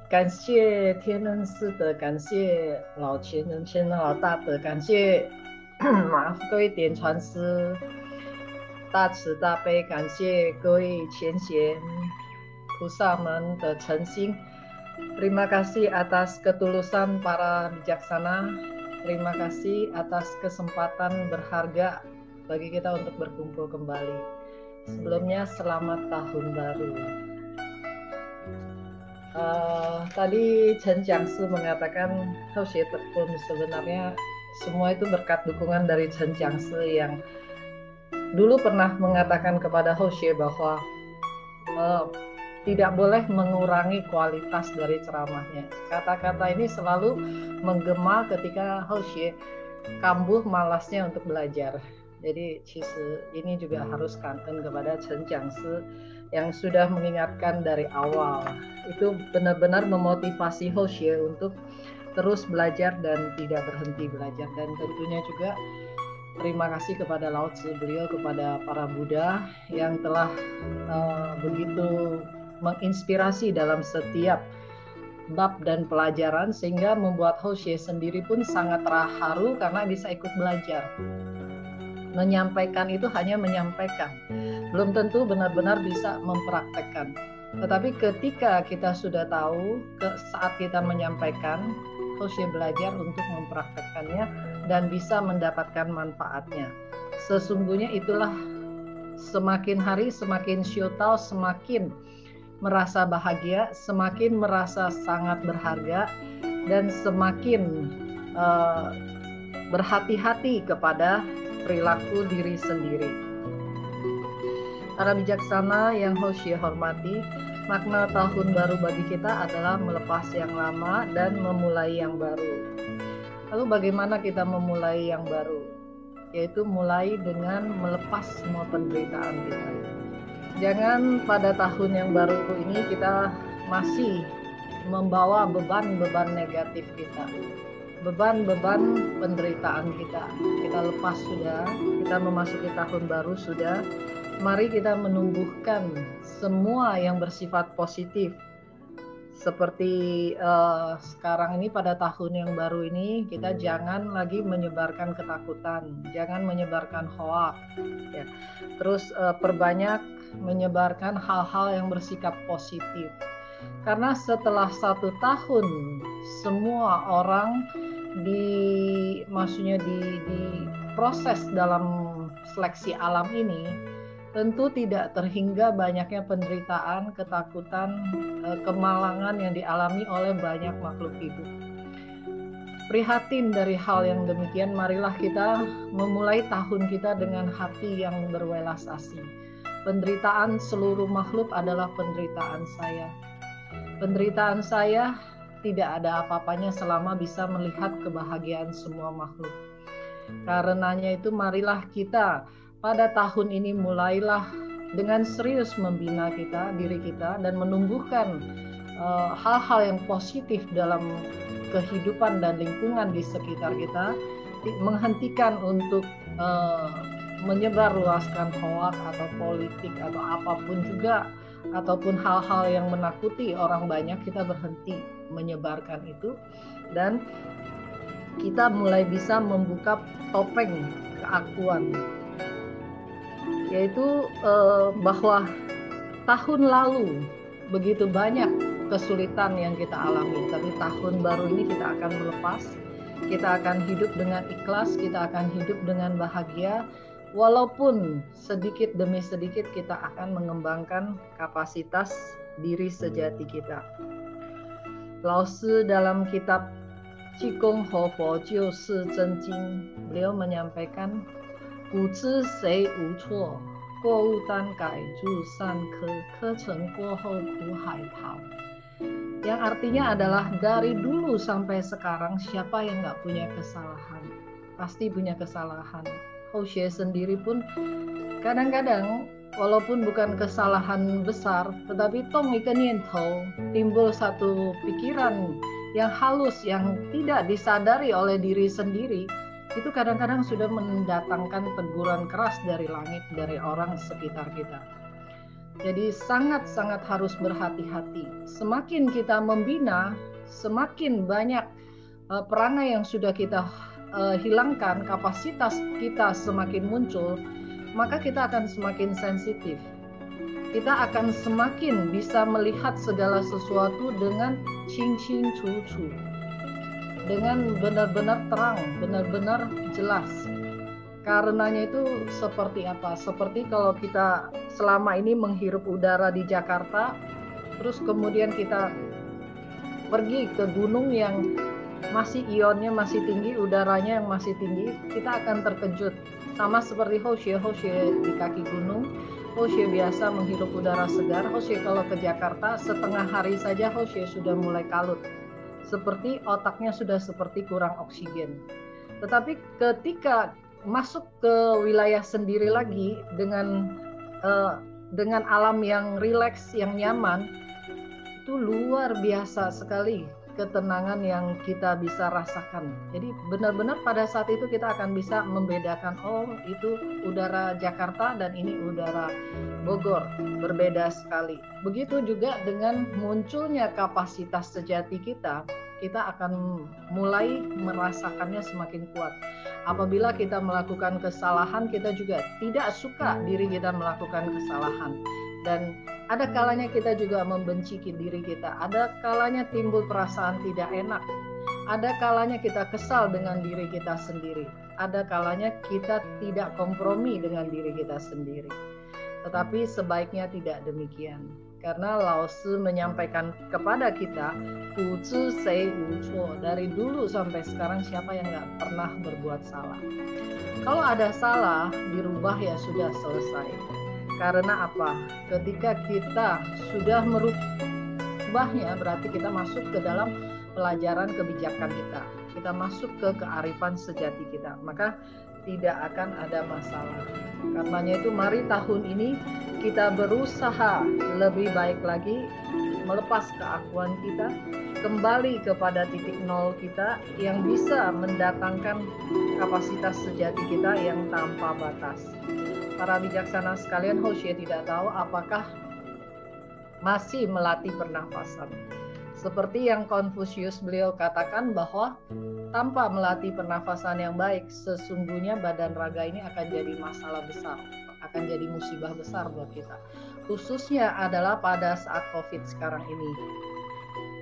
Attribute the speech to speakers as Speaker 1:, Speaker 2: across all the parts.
Speaker 1: 感谢天恩师德，感谢老前人、前人老大德，感谢各位点传师大慈大悲，感谢各位前贤菩萨们的诚心。Terima kasih atas ketulusan para bijaksana. Terima kasih atas kesempatan berharga bagi kita untuk berkumpul kembali. Sebelumnya selamat tahun baru. Tadi Chen Jiangshi mengatakan Houxie Tekun, sebenarnya semua itu berkat dukungan dari Chen Jiangshi yang dulu pernah mengatakan kepada Houxie bahwa tidak boleh mengurangi kualitas dari ceramahnya. Kata-kata ini selalu menggema ketika Houxie kambuh malasnya untuk belajar. Jadi ini juga harus kangen kepada Chen Jiangshi yang sudah mengingatkan dari awal. Itu benar-benar memotivasi Houxie untuk terus belajar dan tidak berhenti belajar. Dan tentunya juga terima kasih kepada Lao Tzu, beliau kepada para Buddha yang telah begitu menginspirasi dalam setiap bab dan pelajaran, sehingga membuat Houxie sendiri pun sangat terharu karena bisa ikut belajar. Menyampaikan itu hanya menyampaikan, belum tentu benar-benar bisa mempraktekkan. Tetapi ketika kita sudah tahu, saat kita menyampaikan, Houxie belajar untuk mempraktekkannya dan bisa mendapatkan manfaatnya. Sesungguhnya itulah semakin hari semakin Xiutao semakin merasa bahagia, semakin merasa sangat berharga, dan semakin berhati-hati kepada perilaku diri sendiri. Para bijaksana yang Houxie hormati, makna tahun baru bagi kita adalah melepas yang lama dan memulai yang baru. Lalu bagaimana kita memulai yang baru? Yaitu mulai dengan melepas semua penderitaan kita. Jangan pada tahun yang baru ini kita masih membawa beban-beban negatif kita, beban-beban penderitaan kita. Kita lepas sudah, kita memasuki tahun baru sudah. Mari kita menumbuhkan semua yang bersifat positif. Seperti sekarang ini pada tahun yang baru ini, kita jangan lagi menyebarkan ketakutan, jangan menyebarkan hoak, ya. Terus perbanyak menyebarkan hal-hal yang bersikap positif. Karena setelah 1 tahun semua orang diproses dalam seleksi alam ini, tentu tidak terhingga banyaknya penderitaan, ketakutan, kemalangan yang dialami oleh banyak makhluk hidup. Prihatin dari hal yang demikian, marilah kita memulai tahun kita dengan hati yang berwelas asih. Penderitaan seluruh makhluk adalah penderitaan saya. Penderitaan saya tidak ada apa-apanya selama bisa melihat kebahagiaan semua makhluk. Karenanya itu marilah kita pada tahun ini mulailah dengan serius membina diri kita dan menumbuhkan hal-hal yang positif dalam kehidupan dan lingkungan di sekitar kita, menghentikan untuk menyebarluaskan hoak atau politik atau apapun juga, ataupun hal-hal yang menakuti orang banyak. Kita berhenti menyebarkan itu dan kita mulai bisa membuka topeng keakuan, yaitu bahwa tahun lalu begitu banyak kesulitan yang kita alami, tapi tahun baru ini kita akan melepas, kita akan hidup dengan ikhlas, kita akan hidup dengan bahagia, walaupun sedikit demi sedikit kita akan mengembangkan kapasitas diri sejati kita. Lao Tzu dalam kitab Qigong Hou Fo Jiu Si Zhen Jing, beliau menyampaikan, 古之谁无错，过勿当改入善科，科成过后苦海淘. Yang artinya adalah dari dulu sampai sekarang siapa yang nggak punya kesalahan? Pasti punya kesalahan. Houxie sendiri pun kadang-kadang walaupun bukan kesalahan besar, tetapi tong ikan nientau, timbul satu pikiran yang halus yang tidak disadari oleh diri sendiri, itu kadang-kadang sudah mendatangkan teguran keras dari langit, dari orang sekitar kita. Jadi sangat-sangat harus berhati-hati. Semakin kita membina, semakin banyak perangai yang sudah kita hilangkan, kapasitas kita semakin muncul, maka kita akan semakin sensitif. Kita akan semakin bisa melihat segala sesuatu dengan cing-cing cu-cu, dengan benar-benar terang, benar-benar jelas. Karenanya itu seperti apa? Seperti kalau kita selama ini menghirup udara di Jakarta, terus kemudian kita pergi ke gunung yang masih ionnya masih tinggi, udaranya yang masih tinggi, kita akan terkejut. Sama seperti Hoshe di kaki gunung, Hoshe biasa menghirup udara segar, Hoshe kalau ke Jakarta setengah hari saja Hoshe sudah mulai kalut. Seperti otaknya sudah seperti kurang oksigen. Tetapi ketika masuk ke wilayah sendiri lagi dengan alam yang rileks, yang nyaman, itu luar biasa sekali ketenangan yang kita bisa rasakan. Jadi benar-benar pada saat itu kita akan bisa membedakan, oh itu udara Jakarta dan ini udara Bogor, berbeda sekali. Begitu juga dengan munculnya kapasitas sejati kita akan mulai merasakannya semakin kuat. Apabila kita melakukan kesalahan, kita juga tidak suka diri kita melakukan kesalahan. Dan ada kalanya kita juga membenci diri kita, ada kalanya timbul perasaan tidak enak, ada kalanya kita kesal dengan diri kita sendiri, ada kalanya kita tidak kompromi dengan diri kita sendiri. Tetapi sebaiknya tidak demikian, karena Lao Tzu menyampaikan kepada kita, Wu Zhi Sei Wu Cuo, dari dulu sampai sekarang siapa yang nggak pernah berbuat salah. Kalau ada salah, dirubah ya sudah selesai. Karena apa? Ketika kita sudah merubahnya, berarti kita masuk ke dalam pelajaran kebijakan kita. Kita masuk ke kearifan sejati kita. Maka tidak akan ada masalah. Karenanya itu mari tahun ini kita berusaha lebih baik lagi, melepas keakuan kita, kembali kepada titik nol kita yang bisa mendatangkan kapasitas sejati kita yang tanpa batas. Para bijaksana sekalian, Hoshe tidak tahu apakah masih melatih pernafasan. Seperti yang Konfusius beliau katakan bahwa tanpa melatih pernafasan yang baik, sesungguhnya badan raga ini akan jadi masalah besar, akan jadi musibah besar buat kita. Khususnya adalah pada saat COVID sekarang ini.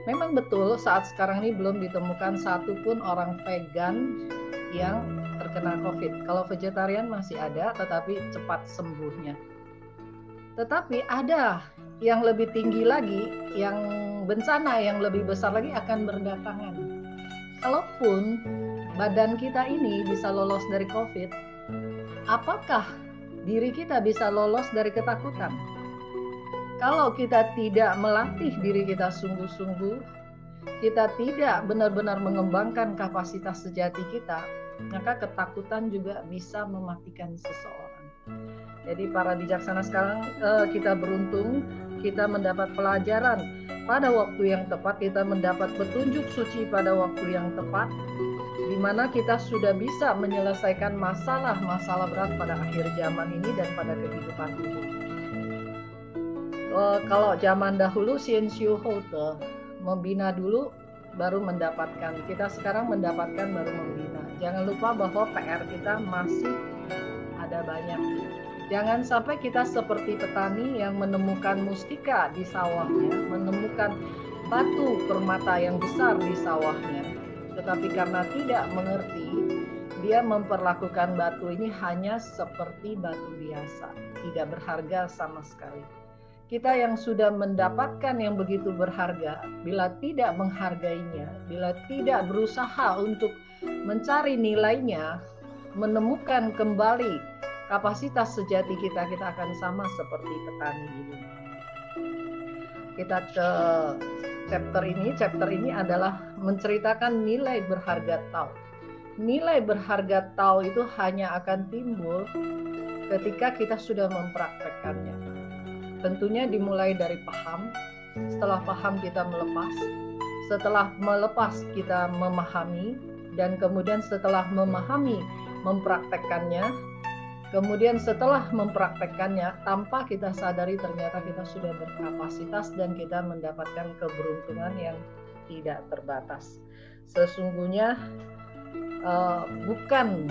Speaker 1: Memang betul saat sekarang ini belum ditemukan satupun orang vegan yang terkena COVID. Kalau vegetarian masih ada, tetapi cepat sembuhnya. Tetapi ada yang lebih tinggi lagi, yang bencana yang lebih besar lagi akan berdatangan. Kalaupun badan kita ini bisa lolos dari COVID, apakah diri kita bisa lolos dari ketakutan? Kalau kita tidak melatih diri kita sungguh-sungguh, kita tidak benar-benar mengembangkan kapasitas sejati kita, maka ketakutan juga bisa mematikan seseorang. Jadi para bijaksana sekarang, kita beruntung, kita mendapat pelajaran pada waktu yang tepat, kita mendapat petunjuk suci pada waktu yang tepat, di mana kita sudah bisa menyelesaikan masalah-masalah berat pada akhir zaman ini dan pada kehidupan ini. Kalau zaman dahulu Sien Siu Houte, membina dulu baru mendapatkan. Kita sekarang mendapatkan baru membina. Jangan lupa bahwa PR kita masih ada banyak. Jangan sampai kita seperti petani yang menemukan mustika di sawahnya, menemukan batu permata yang besar di sawahnya, tetapi karena tidak mengerti, dia memperlakukan batu ini hanya seperti batu biasa, tidak berharga sama sekali. Kita yang sudah mendapatkan yang begitu berharga, bila tidak menghargainya, bila tidak berusaha untuk mencari nilainya, menemukan kembali kapasitas sejati kita, kita akan sama seperti petani ini. Kita ke chapter ini adalah menceritakan nilai berharga Tao. Nilai berharga Tao itu hanya akan timbul ketika kita sudah mempraktekkannya. Tentunya dimulai dari paham, setelah paham kita melepas, setelah melepas kita memahami, dan kemudian setelah memahami, mempraktekkannya, kemudian setelah mempraktekkannya, tanpa kita sadari ternyata kita sudah berkapasitas dan kita mendapatkan keberuntungan yang tidak terbatas. Sesungguhnya bukan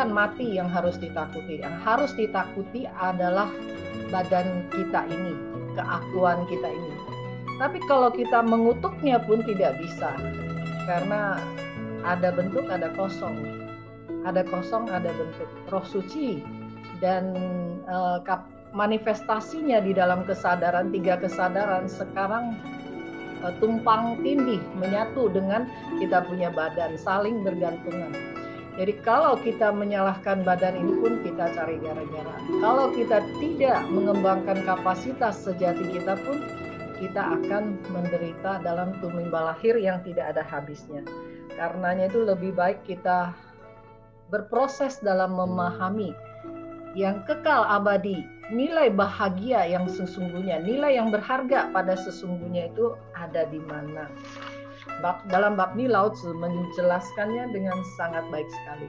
Speaker 1: mati yang harus ditakuti. Yang harus ditakuti adalah badan kita ini, keakuan kita ini. Tapi kalau kita mengutuknya pun tidak bisa, karena ada bentuk, ada kosong. Ada kosong, ada bentuk. Roh suci dan manifestasinya di dalam kesadaran, 3 kesadaran sekarang tumpang tindih, menyatu dengan kita punya badan, saling bergantungan. Jadi kalau kita menyalahkan badan ini pun kita cari gara-gara. Kalau kita tidak mengembangkan kapasitas sejati kita pun, kita akan menderita dalam tumimbal lahir yang tidak ada habisnya. Karenanya itu lebih baik kita berproses dalam memahami yang kekal abadi, nilai bahagia yang sesungguhnya, nilai yang berharga pada sesungguhnya itu ada di mana. Dalam bab ini Lao Tzu menjelaskannya dengan sangat baik sekali.